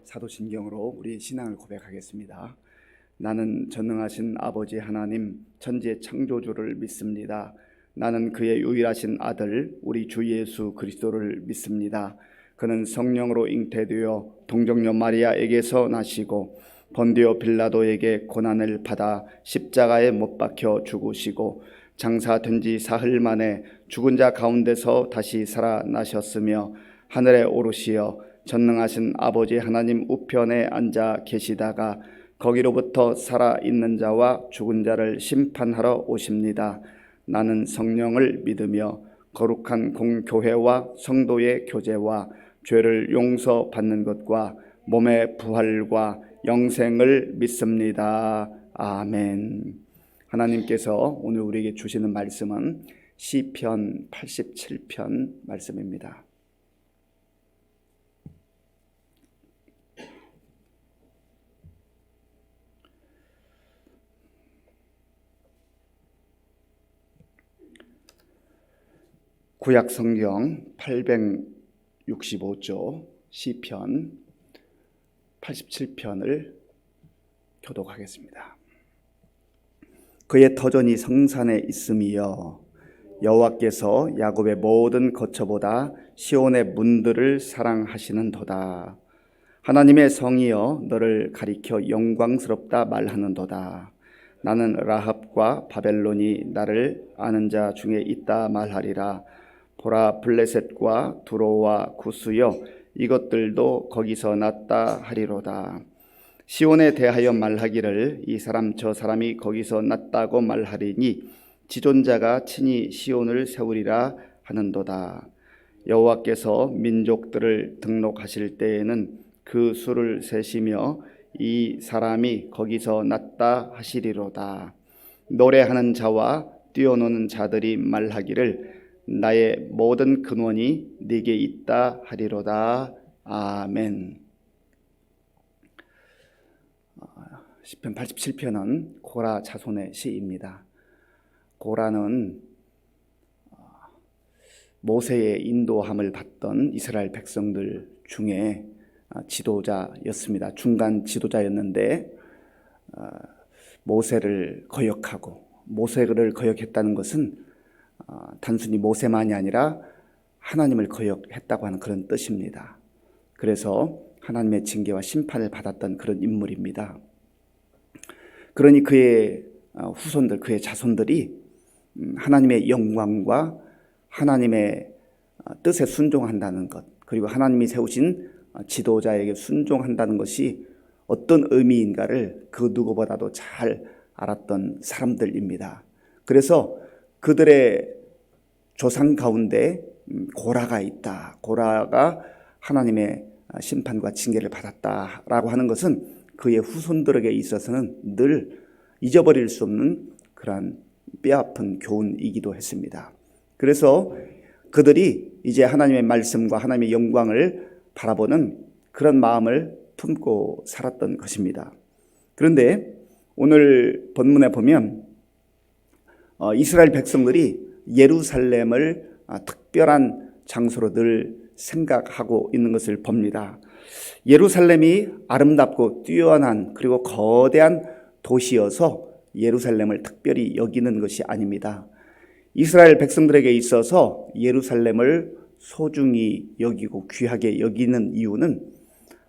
사도신경으로 우리 신앙을 고백하겠습니다. 나는 전능하신 아버지 하나님 천지의 창조주를 믿습니다. 나는 그의 유일하신 아들 우리 주 예수 그리스도를 믿습니다. 그는 성령으로 잉태되어 동정녀 마리아에게서 나시고 본디오 빌라도에게 고난을 받아 십자가에 못 박혀 죽으시고 장사된 지 사흘 만에 죽은 자 가운데서 다시 살아나셨으며 하늘에 오르시어 전능하신 아버지 하나님 우편에 앉아 계시다가 거기로부터 살아있는 자와 죽은 자를 심판하러 오십니다. 나는 성령을 믿으며 거룩한 공교회와 성도의 교제와 죄를 용서받는 것과 몸의 부활과 영생을 믿습니다. 아멘. 하나님께서 오늘 우리에게 주시는 말씀은 시편 87편 말씀입니다. 구약 성경 865조 시편 87편을 교독하겠습니다. 그의 터전이 성산에 있음이여 여호와께서 야곱의 모든 거처보다 시온의 문들을 사랑하시는도다. 하나님의 성이여 너를 가리켜 영광스럽다 말하는도다. 나는 라합과 바벨론이 나를 아는 자 중에 있다 말하리라. 보라 블레셋과 두로와 구스여 이것들도 거기서 났다 하리로다. 시온에 대하여 말하기를 이 사람 저 사람이 거기서 났다고 말하리니 지존자가 친히 시온을 세우리라 하는도다. 여호와께서 민족들을 등록하실 때에는 그 수를 세시며 이 사람이 거기서 났다 하시리로다. 노래하는 자와 뛰어노는 자들이 말하기를 나의 모든 근원이 네게 있다 하리로다. 아멘. 시편 87편은 고라 자손의 시입니다. 고라는 모세의 인도함을 받던 이스라엘 백성들 중에 지도자였습니다. 중간 지도자였는데 모세를 거역하고 모세를 거역했다는 것은 단순히 모세만이 아니라 하나님을 거역했다고 하는 그런 뜻입니다. 그래서 하나님의 징계와 심판을 받았던 그런 인물입니다. 그러니 그의 후손들, 그의 자손들이 하나님의 영광과 하나님의 뜻에 순종한다는 것, 그리고 하나님이 세우신 지도자에게 순종한다는 것이 어떤 의미인가를 그 누구보다도 잘 알았던 사람들입니다. 그래서 그들의 조상 가운데 고라가 있다. 고라가 하나님의 심판과 징계를 받았다라고 하는 것은 그의 후손들에게 있어서는 늘 잊어버릴 수 없는 그러한 뼈아픈 교훈이기도 했습니다. 그래서 그들이 이제 하나님의 말씀과 하나님의 영광을 바라보는 그런 마음을 품고 살았던 것입니다. 그런데 오늘 본문에 보면 이스라엘 백성들이 예루살렘을 특별한 장소로 늘 생각하고 있는 것을 봅니다. 예루살렘이 아름답고 뛰어난 그리고 거대한 도시여서 예루살렘을 특별히 여기는 것이 아닙니다. 이스라엘 백성들에게 있어서 예루살렘을 소중히 여기고 귀하게 여기는 이유는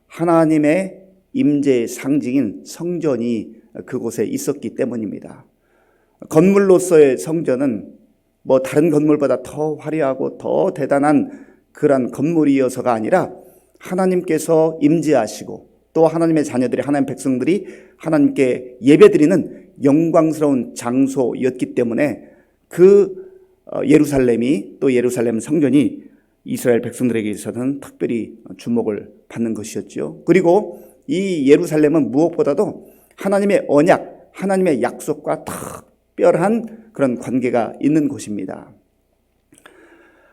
하나님의 임재의 상징인 성전이 그곳에 있었기 때문입니다. 건물로서의 성전은 뭐 다른 건물보다 더 화려하고 더 대단한 그런 건물이어서가 아니라 하나님께서 임재하시고 또 하나님의 자녀들이 하나님의 백성들이 하나님께 예배드리는 영광스러운 장소였기 때문에 그 예루살렘이 또 예루살렘 성전이 이스라엘 백성들에게 있어서는 특별히 주목을 받는 것이었죠. 그리고 이 예루살렘은 무엇보다도 하나님의 언약, 하나님의 약속과 특별한 그런 관계가 있는 곳입니다.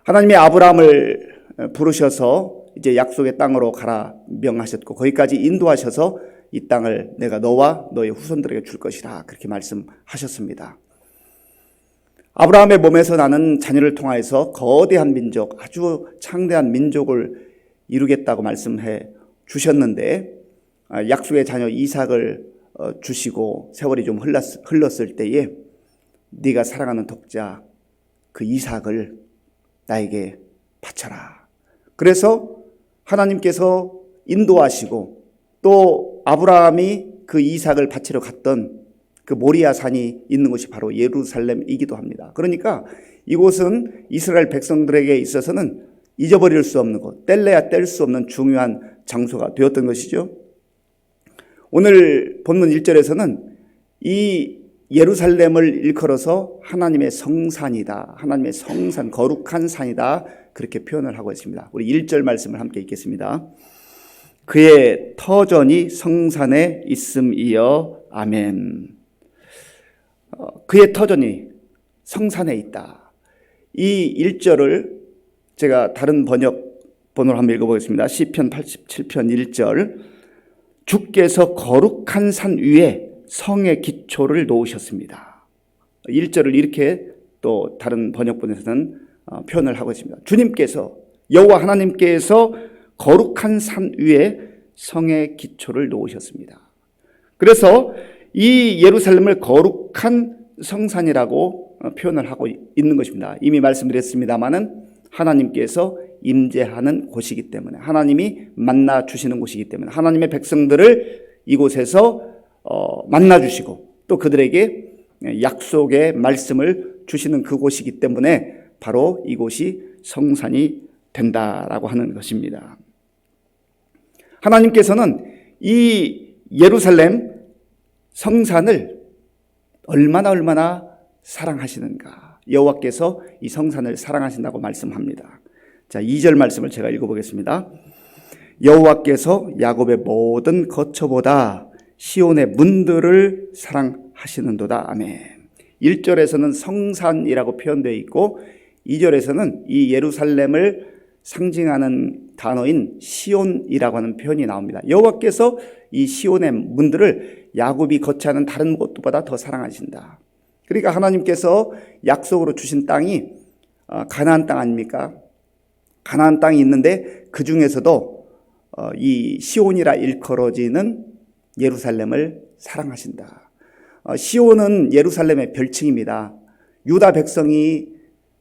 하나님이 아브라함을 부르셔서 이제 약속의 땅으로 가라 명하셨고 거기까지 인도하셔서 이 땅을 내가 너와 너의 후손들에게 줄 것이라 그렇게 말씀하셨습니다. 아브라함의 몸에서 나는 자녀를 통하여서 거대한 민족, 아주 창대한 민족을 이루겠다고 말씀해 주셨는데 약속의 자녀 이삭을 주시고 세월이 좀 흘렀을 때에 네가 사랑하는 독자 그 이삭을 나에게 바쳐라. 그래서 하나님께서 인도하시고 또 아브라함이 그 이삭을 바치러 갔던 그 모리아 산이 있는 곳이 바로 예루살렘이기도 합니다. 그러니까 이곳은 이스라엘 백성들에게 있어서는 잊어버릴 수 없는 곳, 뗄래야 뗄 수 없는 중요한 장소가 되었던 것이죠. 오늘 본문 1절에서는 이 예루살렘을 일컬어서 하나님의 성산이다, 하나님의 성산, 거룩한 산이다, 그렇게 표현을 하고 있습니다. 우리 1절 말씀을 함께 읽겠습니다. 그의 터전이 성산에 있음이여. 아멘. 그의 터전이 성산에 있다. 이 1절을 제가 다른 번역본으로 한번 읽어보겠습니다. 시편 87편 1절. 주께서 거룩한 산 위에 성의 기초를 놓으셨습니다. 1절을 이렇게 또 다른 번역본에서는 표현을 하고 있습니다. 주님께서, 여호와 하나님께서 거룩한 산 위에 성의 기초를 놓으셨습니다. 그래서 이 예루살렘을 거룩한 성산이라고 표현을 하고 있는 것입니다. 이미 말씀드렸습니다마는 하나님께서 임재하는 곳이기 때문에, 하나님이 만나 주시는 곳이기 때문에, 하나님의 백성들을 이곳에서 만나 주시고 또 그들에게 약속의 말씀을 주시는 그곳이기 때문에 바로 이곳이 성산이 된다라고 하는 것입니다. 하나님께서는 이 예루살렘 성산을 얼마나 사랑하시는가. 여호와께서 이 성산을 사랑하신다고 말씀합니다. 자, 2절 말씀을 제가 읽어보겠습니다. 여호와께서 야곱의 모든 거처보다 시온의 문들을 사랑하시는도다. 아멘. 1절에서는 성산이라고 표현되어 있고 2절에서는 이 예루살렘을 상징하는 단어인 시온이라고 하는 표현이 나옵니다. 여호와께서 이 시온의 문들을 야곱이 거처하는 다른 곳보다 더 사랑하신다. 그러니까 하나님께서 약속으로 주신 땅이 가나안 땅 아닙니까? 가나안 땅이 있는데 그 중에서도 이 시온이라 일컬어지는 예루살렘을 사랑하신다. 시온은 예루살렘의 별칭입니다. 유다 백성이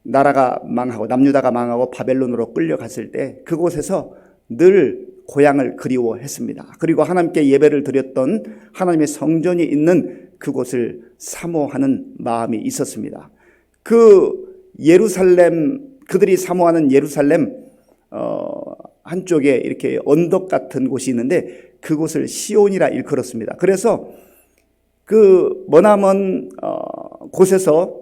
나라가 망하고 남유다가 망하고 바벨론으로 끌려갔을 때 그곳에서 늘 고향을 그리워했습니다. 그리고 하나님께 예배를 드렸던 하나님의 성전이 있는 그곳을 사모하는 마음이 있었습니다. 그 예루살렘, 그들이 사모하는 예루살렘 한쪽에 이렇게 언덕 같은 곳이 있는데 그곳을 시온이라 일컬었습니다. 그래서 그 머나먼 곳에서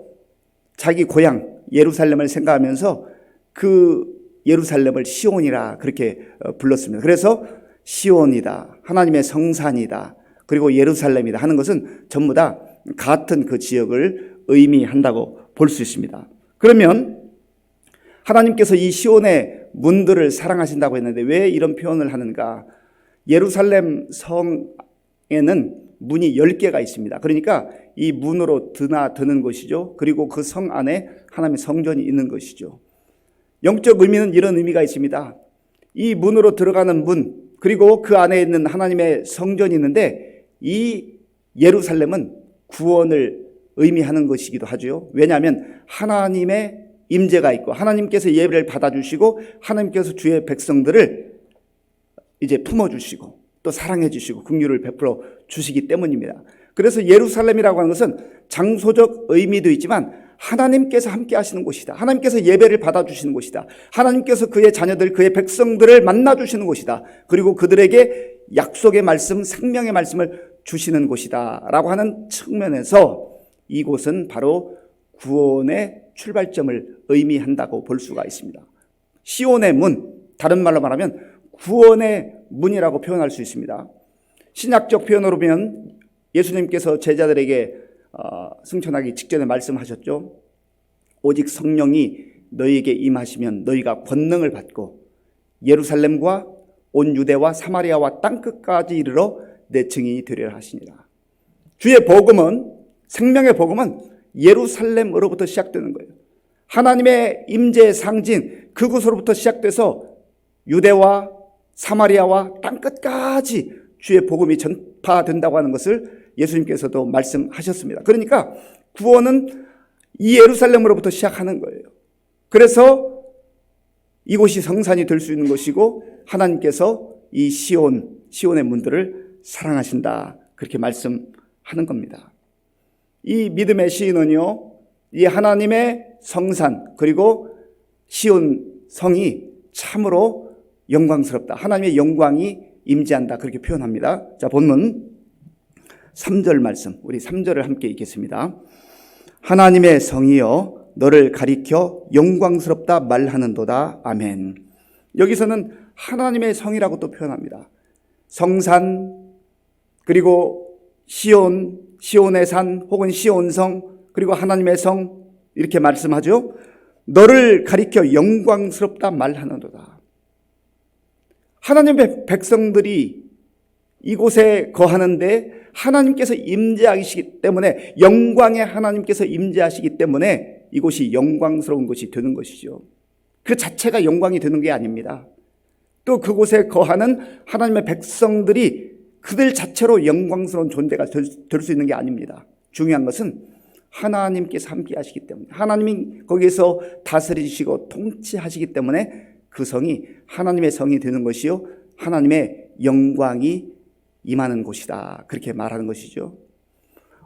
자기 고향 예루살렘을 생각하면서 그 예루살렘을 시온이라 그렇게 불렀습니다. 그래서 시온이다, 하나님의 성산이다, 그리고 예루살렘이다 하는 것은 전부 다 같은 그 지역을 의미한다고 볼 수 있습니다. 그러면 하나님께서 이 시온의 문들을 사랑하신다고 했는데 왜 이런 표현을 하는가? 예루살렘 성에는 문이 10개가 있습니다. 그러니까 이 문으로 드나드는 것이죠. 그리고 그 성 안에 하나님의 성전이 있는 것이죠. 영적 의미는 이런 의미가 있습니다. 이 문으로 들어가는 문, 그리고 그 안에 있는 하나님의 성전이 있는데 이 예루살렘은 구원을 의미하는 것이기도 하죠. 왜냐하면 하나님의 임재가 있고 하나님께서 예배를 받아주시고 하나님께서 주의 백성들을 이제 품어주시고 또 사랑해 주시고 긍휼을 베풀어 주시기 때문입니다. 그래서 예루살렘이라고 하는 것은 장소적 의미도 있지만 하나님께서 함께 하시는 곳이다. 하나님께서 예배를 받아주시는 곳이다. 하나님께서 그의 자녀들, 그의 백성들을 만나주시는 곳이다. 그리고 그들에게 약속의 말씀, 생명의 말씀을 주시는 곳이다 라고 하는 측면에서 이곳은 바로 구원의 출발점을 의미한다고 볼 수가 있습니다. 시온의 문, 다른 말로 말하면 구원의 문이라고 표현할 수 있습니다. 신약적 표현으로 보면 예수님께서 제자들에게 승천하기 직전에 말씀하셨죠. 오직 성령이 너희에게 임하시면 너희가 권능을 받고 예루살렘과 온 유대와 사마리아와 땅끝까지 이르러 내 증인이 되리라 하시니라. 주의 복음은, 생명의 복음은 예루살렘으로부터 시작되는 거예요. 하나님의 임재의 상징, 그곳으로부터 시작돼서 유대와 사마리아와 땅끝까지 주의 복음이 전파된다고 하는 것을 예수님께서도 말씀하셨습니다. 그러니까 구원은 이 예루살렘으로부터 시작하는 거예요. 그래서 이곳이 성산이 될 수 있는 것이고 하나님께서 이 시온의 문들을 사랑하신다, 그렇게 말씀하는 겁니다. 이 믿음의 시인은요, 이 하나님의 성산 그리고 시온 성이 참으로 영광스럽다, 하나님의 영광이 임재한다, 그렇게 표현합니다. 자, 본문 3절 말씀, 우리 3절을 함께 읽겠습니다. 하나님의 성이여 너를 가리켜 영광스럽다 말하는도다. 아멘. 여기서는 하나님의 성이라고 또 표현합니다. 성산, 그리고 시온의 산 혹은 시온성, 그리고 하나님의 성, 이렇게 말씀하죠. 너를 가리켜 영광스럽다 말하는도다. 하나님의 백성들이 이곳에 거하는데 하나님께서 임재하시기 때문에, 영광의 하나님께서 임재하시기 때문에 이곳이 영광스러운 곳이 되는 것이죠. 그 자체가 영광이 되는 게 아닙니다. 또 그곳에 거하는 하나님의 백성들이 그들 자체로 영광스러운 존재가 될 수 있는 게 아닙니다. 중요한 것은 하나님께서 함께 하시기 때문에, 하나님이 거기에서 다스리시고 통치하시기 때문에 그 성이 하나님의 성이 되는 것이요, 하나님의 영광이 임하는 곳이다, 그렇게 말하는 것이죠.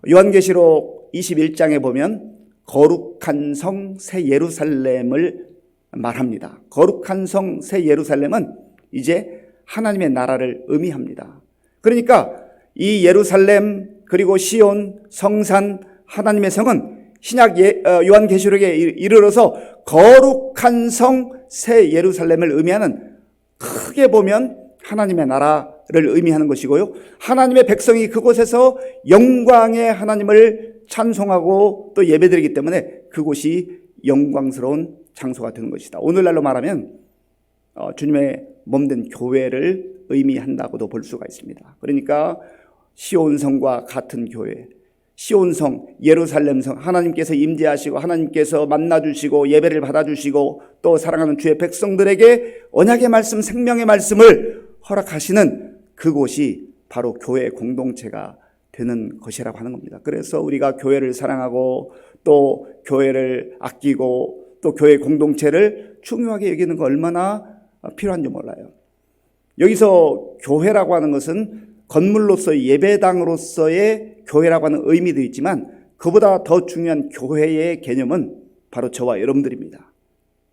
요한계시록 21장에 보면 거룩한 성 새 예루살렘을 말합니다. 거룩한 성 새 예루살렘은 이제 하나님의 나라를 의미합니다. 그러니까 이 예루살렘, 그리고 시온, 성산, 하나님의 성은 신약 요한계시록에 이르러서 거룩한 성 새 예루살렘을 의미하는, 크게 보면 하나님의 나라를 의미하는 것이고요, 하나님의 백성이 그곳에서 영광의 하나님을 찬송하고 또 예배드리기 때문에 그곳이 영광스러운 장소가 되는 것이다. 오늘날로 말하면 주님의 몸된 교회를 의미한다고도 볼 수가 있습니다. 그러니까 시온성과 같은 교회, 시온성, 예루살렘성, 하나님께서 임재하시고 하나님께서 만나주시고 예배를 받아주시고 또 사랑하는 주의 백성들에게 언약의 말씀, 생명의 말씀을 허락하시는 그곳이 바로 교회 공동체가 되는 것이라고 하는 겁니다. 그래서 우리가 교회를 사랑하고 또 교회를 아끼고 또 교회 공동체를 중요하게 여기는 거 얼마나 필요한지 몰라요. 여기서 교회라고 하는 것은 건물로서의 예배당으로서의 교회라고 하는 의미도 있지만 그보다 더 중요한 교회의 개념은 바로 저와 여러분들입니다.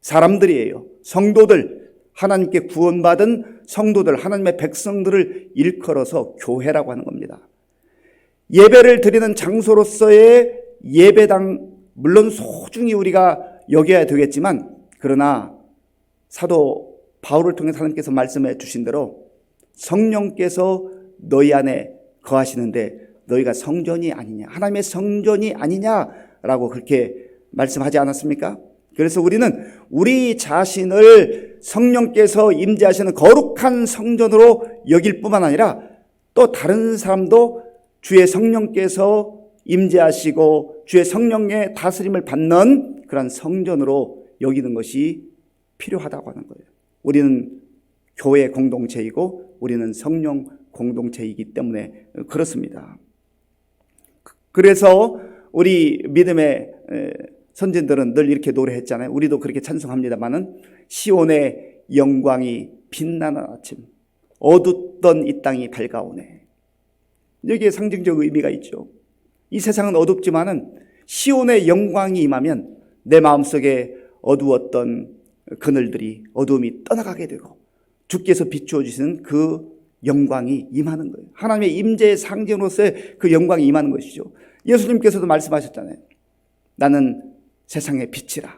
사람들이에요. 성도들, 하나님께 구원받은 성도들, 하나님의 백성들을 일컬어서 교회라고 하는 겁니다. 예배를 드리는 장소로서의 예배당, 물론 소중히 우리가 여겨야 되겠지만, 그러나 사도 바울을 통해서 하나님께서 말씀해 주신 대로 성령께서 너희 안에 거하시는데 너희가 성전이 아니냐, 하나님의 성전이 아니냐라고 그렇게 말씀하지 않았습니까? 그래서 우리는 우리 자신을 성령께서 임재하시는 거룩한 성전으로 여길 뿐만 아니라 또 다른 사람도 주의 성령께서 임재하시고 주의 성령의 다스림을 받는 그런 성전으로 여기는 것이 필요하다고 하는 거예요. 우리는 교회 공동체이고 우리는 성령 공동체이기 때문에 그렇습니다. 그래서 우리 믿음의 선진들은 늘 이렇게 노래했잖아요. 우리도 그렇게 찬송합니다마는 시온의 영광이 빛나는 아침, 어둡던 이 땅이 밝아오네. 여기에 상징적 의미가 있죠. 이 세상은 어둡지만은 시온의 영광이 임하면 내 마음속에 어두웠던 그늘들이, 어두움이 떠나가게 되고 주께서 비추어 주시는 그 영광이 임하는 거예요. 하나님의 임재의 상징으로서의 그 영광이 임하는 것이죠. 예수님께서도 말씀하셨잖아요. 나는 세상의 빛이라.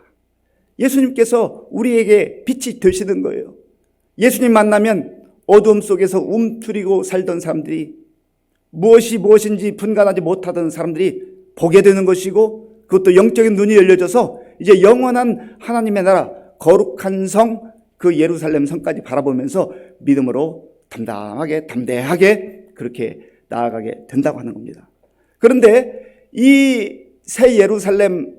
예수님께서 우리에게 빛이 되시는 거예요. 예수님 만나면 어두움 속에서 움츠리고 살던 사람들이, 무엇인지 분간하지 못하던 사람들이 보게 되는 것이고, 그것도 영적인 눈이 열려져서 이제 영원한 하나님의 나라, 거룩한 성, 그 예루살렘 성까지 바라보면서 믿음으로 담대하게 그렇게 나아가게 된다고 하는 겁니다. 그런데 이 새 예루살렘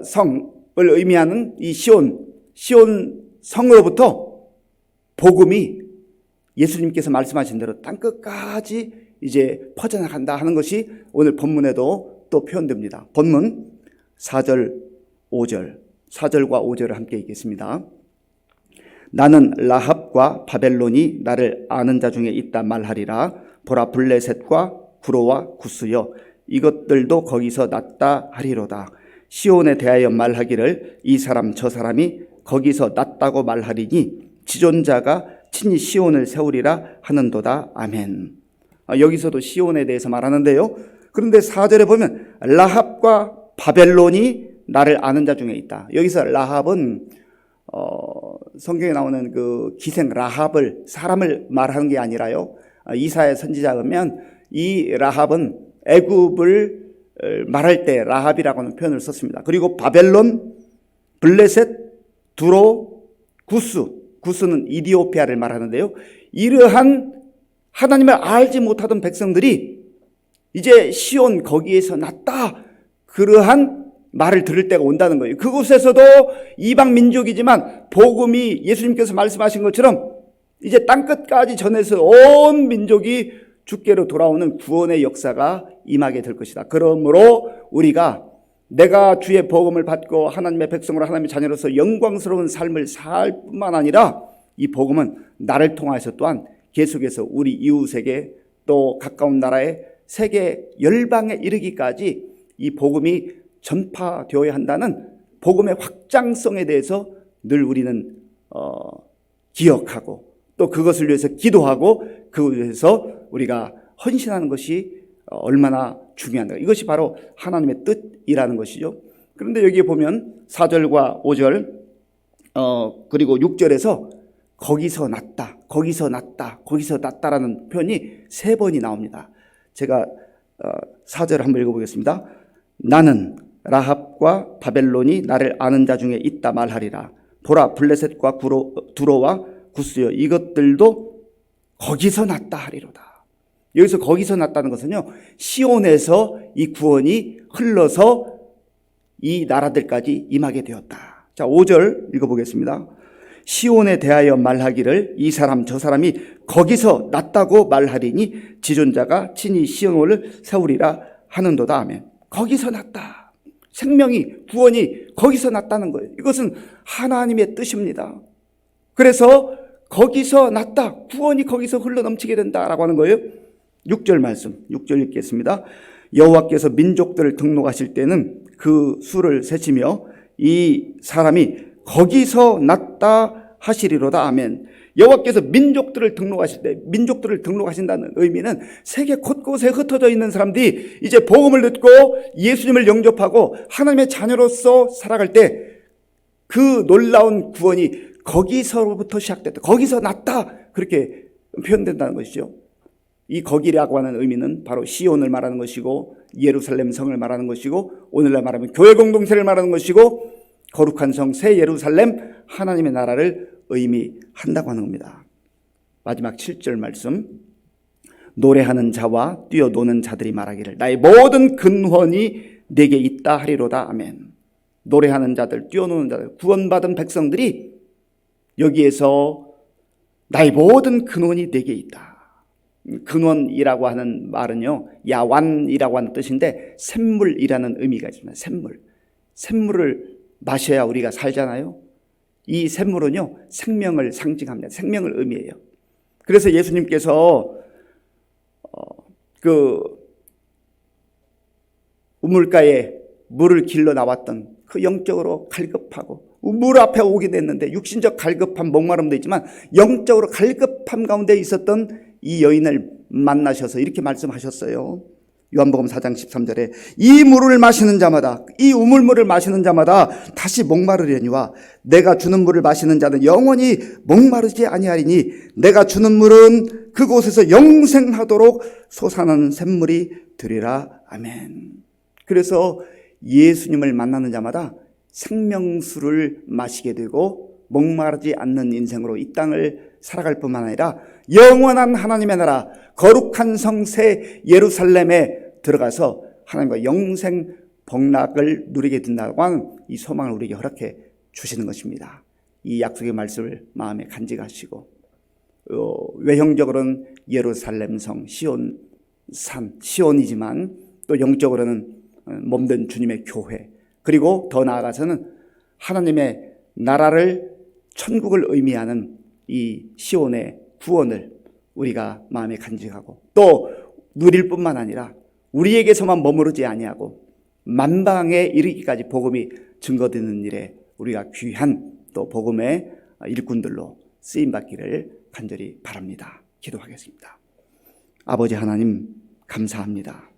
성을 의미하는 이 시온 성으로부터 복음이 예수님께서 말씀하신 대로 땅끝까지 이제 퍼져나간다 하는 것이 오늘 본문에도 또 표현됩니다. 본문 4절, 5절, 4절과 5절을 함께 읽겠습니다. 나는 라합과 바벨론이 나를 아는 자 중에 있다 말하리라. 보라, 블레셋과 구로와 구스여, 이것들도 거기서 났다 하리로다. 시온에 대하여 말하기를 이 사람 저 사람이 거기서 났다고 말하리니 지존자가 친히 시온을 세우리라 하는도다. 아멘. 여기서도 시온에 대해서 말하는데요. 그런데 4절에 보면 라합과 바벨론이 나를 아는 자 중에 있다. 여기서 라합은 성경에 나오는 그 기생 라합을, 사람을 말하는 게 아니라요, 이사야 선지자가 보면 이 라합은 애굽을 말할 때 라합이라고 하는 표현을 썼습니다. 그리고 바벨론, 블레셋, 두로, 구스는 이디오피아를 말하는데요. 이러한 하나님을 알지 못하던 백성들이 이제 시온 거기에서 났다, 그러한 말을 들을 때가 온다는 거예요. 그곳에서도 이방 민족이지만 복음이 예수님께서 말씀하신 것처럼 이제 땅끝까지 전해서 온 민족이 주께로 돌아오는 구원의 역사가 임하게 될 것이다. 그러므로 우리가 내가 주의 복음을 받고 하나님의 백성으로 하나님의 자녀로서 영광스러운 삶을 살 뿐만 아니라 이 복음은 나를 통해서 또한 계속해서 우리 이웃에게 또 가까운 나라에 세계 열방에 이르기까지 이 복음이 전파되어야 한다는 복음의 확장성에 대해서 늘 우리는 기억하고 또 그것을 위해서 기도하고 그것을 위해서 우리가 헌신하는 것이 얼마나 중요한가. 이것이 바로 하나님의 뜻이라는 것이죠. 그런데 여기에 보면 4절과 5절 그리고 6절에서 거기서 났다, 거기서 났다, 거기서 났다라는 표현이 3번이 나옵니다. 제가 4절을 한번 읽어보겠습니다. 나는 라합과 바벨론이 나를 아는 자 중에 있다 말하리라. 보라, 블레셋과 두로와 구스여, 이것들도 거기서 났다 하리로다. 여기서 거기서 났다는 것은요, 시온에서 이 구원이 흘러서 이 나라들까지 임하게 되었다. 자, 5절 읽어보겠습니다. 시온에 대하여 말하기를 이 사람 저 사람이 거기서 났다고 말하리니 지존자가 친히 시온을 세우리라 하는도다. 아멘. 거기서 났다. 생명이, 구원이 거기서 났다는 거예요. 이것은 하나님의 뜻입니다. 그래서 거기서 났다, 구원이 거기서 흘러넘치게 된다라고 하는 거예요. 6절 말씀, 6절 읽겠습니다. 여호와께서 민족들을 등록하실 때는 그 수를 세시며 이 사람이 거기서 났다 하시리로다. 아멘. 여호와께서 민족들을 등록하실 때, 민족들을 등록하신다는 의미는 세계 곳곳에 흩어져 있는 사람들이 이제 복음을 듣고 예수님을 영접하고 하나님의 자녀로서 살아갈 때 그 놀라운 구원이 거기서부터 시작됐다, 거기서 났다, 그렇게 표현된다는 것이죠. 이 거기라고 하는 의미는 바로 시온을 말하는 것이고 예루살렘 성을 말하는 것이고 오늘날 말하면 교회 공동체를 말하는 것이고 거룩한 성 새 예루살렘 하나님의 나라를 의미한다고 하는 겁니다. 마지막 7절 말씀. 노래하는 자와 뛰어노는 자들이 말하기를 나의 모든 근원이 내게 있다 하리로다. 아멘. 노래하는 자들, 뛰어노는 자들, 구원받은 백성들이 여기에서 나의 모든 근원이 내게 있다. 근원이라고 하는 말은요, 야완이라고 하는 뜻인데 샘물이라는 의미가 있습니다. 샘물을 마셔야 우리가 살잖아요. 이 샘물은요, 생명을 상징합니다. 생명을 의미해요. 그래서 예수님께서 그 우물가에 물을 길러 나왔던 그 영적으로 갈급하고 물 앞에 오게 됐는데 육신적 갈급함, 목마름도 있지만 영적으로 갈급함 가운데 있었던 이 여인을 만나셔서 이렇게 말씀하셨어요. 요한복음 4장 13절에 이 물을 마시는 자마다, 이 우물물을 마시는 자마다 다시 목마르려니와 내가 주는 물을 마시는 자는 영원히 목마르지 아니하리니 내가 주는 물은 그곳에서 영생하도록 솟아나는 샘물이 되리라. 아멘. 그래서 예수님을 만나는 자마다 생명수를 마시게 되고 목마르지 않는 인생으로 이 땅을 살아갈 뿐만 아니라 영원한 하나님의 나라 거룩한 성새 예루살렘에 들어가서 하나님과 영생 복락을 누리게 된다고 하는 이 소망을 우리에게 허락해 주시는 것입니다. 이 약속의 말씀을 마음에 간직하시고 외형적으로는 예루살렘 성, 시온산, 시온이지만 또 영적으로는 몸된 주님의 교회, 그리고 더 나아가서는 하나님의 나라를, 천국을 의미하는 이 시온의 구원을 우리가 마음에 간직하고 또 누릴 뿐만 아니라 우리에게서만 머무르지 아니하고 만방에 이르기까지 복음이 증거되는 일에 우리가 귀한 또 복음의 일꾼들로 쓰임받기를 간절히 바랍니다. 기도하겠습니다. 아버지 하나님, 감사합니다.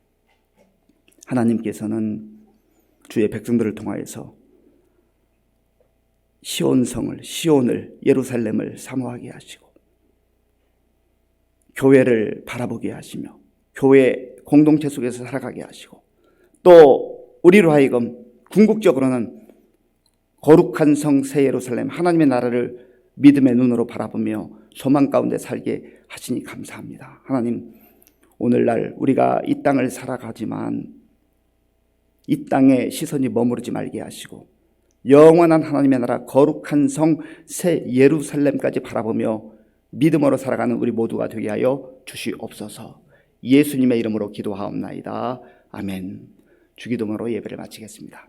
하나님께서는 주의 백성들을 통하여서 시온을, 예루살렘을 사모하게 하시고 교회를 바라보게 하시며 교회 공동체 속에서 살아가게 하시고 또 우리로 하여금 궁극적으로는 거룩한 성 새 예루살렘, 하나님의 나라를 믿음의 눈으로 바라보며 소망 가운데 살게 하시니 감사합니다. 하나님, 오늘날 우리가 이 땅을 살아가지만 이 땅에 시선이 머무르지 말게 하시고 영원한 하나님의 나라, 거룩한 성 새 예루살렘까지 바라보며 믿음으로 살아가는 우리 모두가 되게 하여 주시옵소서. 예수님의 이름으로 기도하옵나이다. 아멘. 주기도문으로 예배를 마치겠습니다.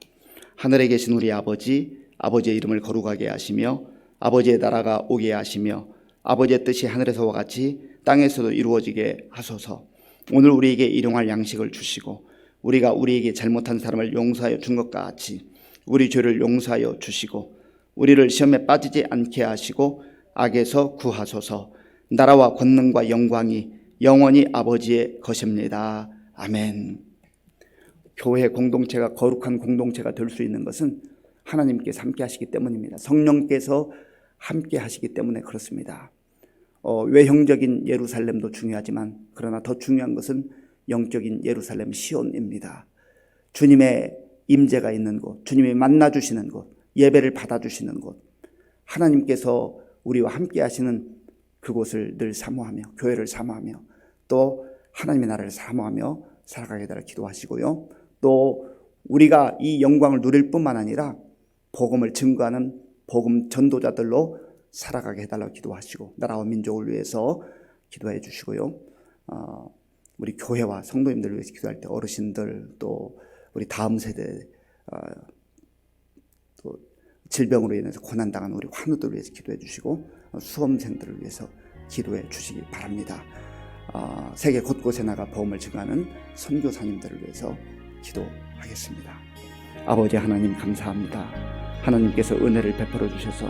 하늘에 계신 우리 아버지, 아버지의 이름을 거룩하게 하시며 아버지의 나라가 오게 하시며 아버지의 뜻이 하늘에서와 같이 땅에서도 이루어지게 하소서. 오늘 우리에게 일용할 양식을 주시고 우리가 우리에게 잘못한 사람을 용서하여 준 것과 같이 우리 죄를 용서하여 주시고 우리를 시험에 빠지지 않게 하시고 악에서 구하소서. 나라와 권능과 영광이 영원히 아버지의 것입니다. 아멘. 교회 공동체가 거룩한 공동체가 될 수 있는 것은 하나님께서 함께 하시기 때문입니다. 성령께서 함께 하시기 때문에 그렇습니다. 외형적인 예루살렘도 중요하지만 그러나 더 중요한 것은 영적인 예루살렘 시온입니다. 주님의 임재가 있는 곳, 주님이 만나주시는 곳, 예배를 받아주시는 곳, 하나님께서 우리와 함께 하시는 그곳을 늘 사모하며 교회를 사모하며 또 하나님의 나라를 사모하며 살아가게 되라 기도하시고요. 또 우리가 이 영광을 누릴 뿐만 아니라 복음을 증거하는 복음 전도자들로 살아가게 해달라고 기도하시고 나라와 민족을 위해서 기도해 주시고요. 우리 교회와 성도님들을 위해서 기도할 때 어르신들 또 우리 다음 세대 또 질병으로 인해서 고난당하는 우리 환우들을 위해서 기도해 주시고 수험생들을 위해서 기도해 주시기 바랍니다. 세계 곳곳에 나가 복음을 증거하는 선교사님들을 위해서 기도하겠습니다. 아버지 하나님 감사합니다. 하나님께서 은혜를 베풀어 주셔서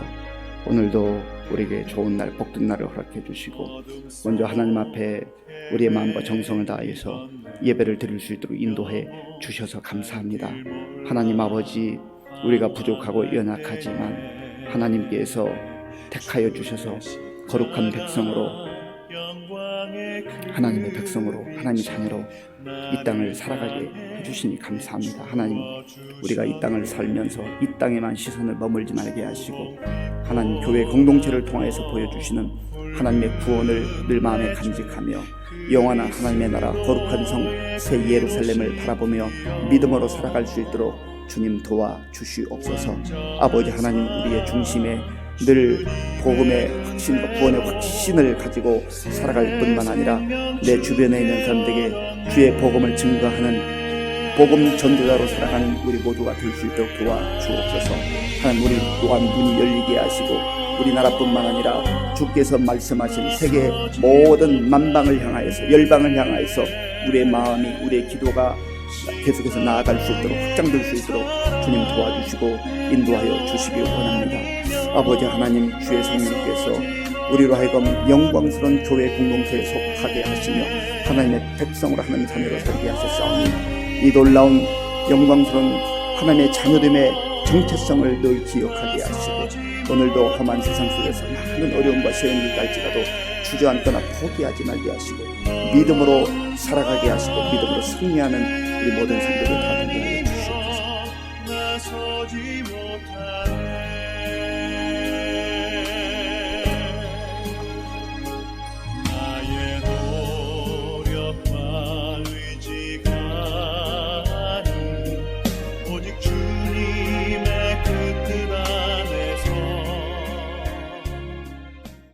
오늘도 우리에게 좋은 날, 복된 날을 허락해 주시고 먼저 하나님 앞에 우리의 마음과 정성을 다해서 예배를 드릴 수 있도록 인도해 주셔서 감사합니다. 하나님 아버지, 우리가 부족하고 연약하지만 하나님께서 택하여 주셔서 거룩한 백성으로, 하나님의 백성으로, 하나님의 자녀로 이 땅을 살아가게 해주시니 감사합니다. 하나님, 우리가 이 땅을 살면서 이 땅에만 시선을 머물지 말게 하시고 하나님 교회 공동체를 통하여서 보여주시는 하나님의 구원을 늘 마음에 간직하며 영원한 하나님의 나라 거룩한 성 새 예루살렘을 바라보며 믿음으로 살아갈 수 있도록 주님 도와주시옵소서. 아버지 하나님, 우리의 중심에 늘 복음의 확신과 구원의 확신을 가지고 살아갈 뿐만 아니라 내 주변에 있는 사람들에게 주의 복음을 증거하는 복음 전도자로 살아가는 우리 모두가 될 수 있도록 도와주옵소서. 하나님, 우리 또한 눈이 열리게 하시고 우리나라뿐만 아니라 주께서 말씀하신 세계 모든 만방을 향하여서, 열방을 향하여서 우리의 마음이, 우리의 기도가 계속해서 나아갈 수 있도록, 확장될 수 있도록 주님 도와주시고 인도하여 주시길 원합니다. 아버지 하나님, 주의 성령께서 우리로 하여금 영광스러운 교회 공동체에 속하게 하시며 하나님의 백성으로, 하나님의 자녀로 살게 하셨사오니 이 놀라운 영광스러운 하나님의 자녀됨의 정체성을 늘 기억하게 하시고 오늘도 험한 세상 속에서 많은 어려움과 시련이 갈지라도 주저앉거나 포기하지 말게 하시고 믿음으로 살아가게 하시고 믿음으로 승리하는 우리 모든 성도들 다 되게